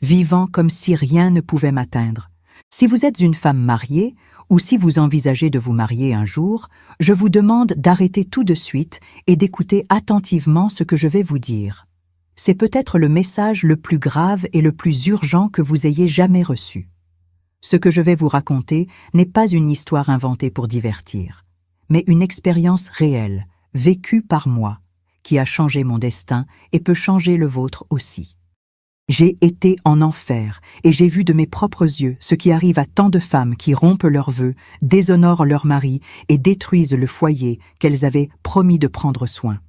vivant comme si rien ne pouvait m'atteindre. Si vous êtes une femme mariée, ou si vous envisagez de vous marier un jour, je vous demande d'arrêter tout de suite et d'écouter attentivement ce que je vais vous dire. C'est peut-être le message le plus grave et le plus urgent que vous ayez jamais reçu. Ce que je vais vous raconter n'est pas une histoire inventée pour divertir, mais une expérience réelle, vécue par moi, qui a changé mon destin et peut changer le vôtre aussi. J'ai été en enfer et j'ai vu de mes propres yeux ce qui arrive à tant de femmes qui rompent leurs vœux, déshonorent leur mari et détruisent le foyer qu'elles avaient promis de prendre soin.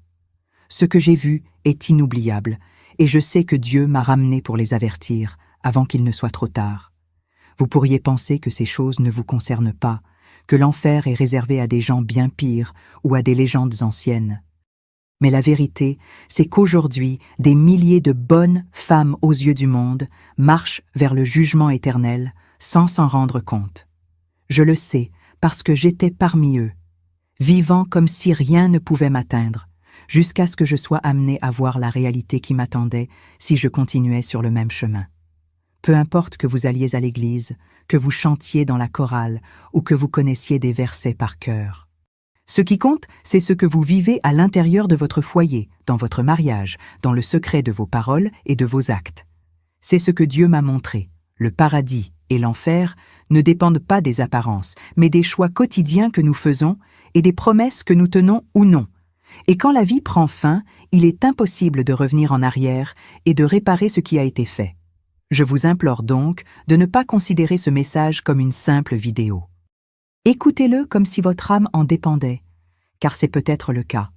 Ce que j'ai vu est inoubliable et je sais que Dieu m'a ramené pour les avertir avant qu'il ne soit trop tard. Vous pourriez penser que ces choses ne vous concernent pas, que l'enfer est réservé à des gens bien pires ou à des légendes anciennes. Mais la vérité, c'est qu'aujourd'hui, des milliers de bonnes femmes aux yeux du monde marchent vers le jugement éternel sans s'en rendre compte. Je le sais parce que j'étais parmi eux, vivant comme si rien ne pouvait m'atteindre, jusqu'à ce que je sois amenée à voir la réalité qui m'attendait si je continuais sur le même chemin. Peu importe que vous alliez à l'église, que vous chantiez dans la chorale ou que vous connaissiez des versets par cœur. Ce qui compte, c'est ce que vous vivez à l'intérieur de votre foyer, dans votre mariage, dans le secret de vos paroles et de vos actes. C'est ce que Dieu m'a montré. Le paradis et l'enfer ne dépendent pas des apparences, mais des choix quotidiens que nous faisons et des promesses que nous tenons ou non. Et quand la vie prend fin, il est impossible de revenir en arrière et de réparer ce qui a été fait. Je vous implore donc de ne pas considérer ce message comme une simple vidéo. Écoutez-le comme si votre âme en dépendait, car c'est peut-être le cas.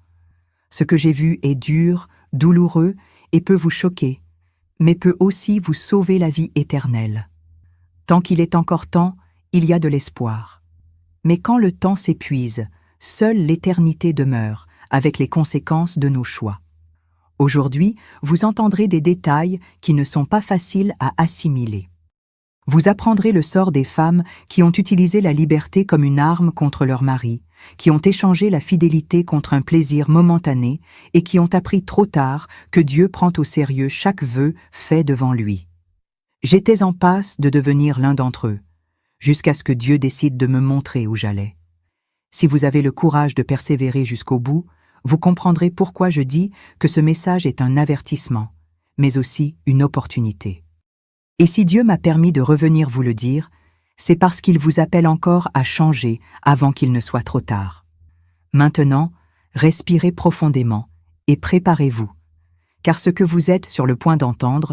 Ce que j'ai vu est dur, douloureux et peut vous choquer, mais peut aussi vous sauver la vie éternelle. Tant qu'il est encore temps, il y a de l'espoir. Mais quand le temps s'épuise, seule l'éternité demeure, avec les conséquences de nos choix. Aujourd'hui, vous entendrez des détails qui ne sont pas faciles à assimiler. Vous apprendrez le sort des femmes qui ont utilisé la liberté comme une arme contre leur mari, qui ont échangé la fidélité contre un plaisir momentané et qui ont appris trop tard que Dieu prend au sérieux chaque vœu fait devant lui. J'étais en passe de devenir l'un d'entre eux, jusqu'à ce que Dieu décide de me montrer où j'allais. Si vous avez le courage de persévérer jusqu'au bout, vous comprendrez pourquoi je dis que ce message est un avertissement, mais aussi une opportunité. Et si Dieu m'a permis de revenir vous le dire, c'est parce qu'il vous appelle encore à changer avant qu'il ne soit trop tard. Maintenant, respirez profondément et préparez-vous, car ce que vous êtes sur le point d'entendre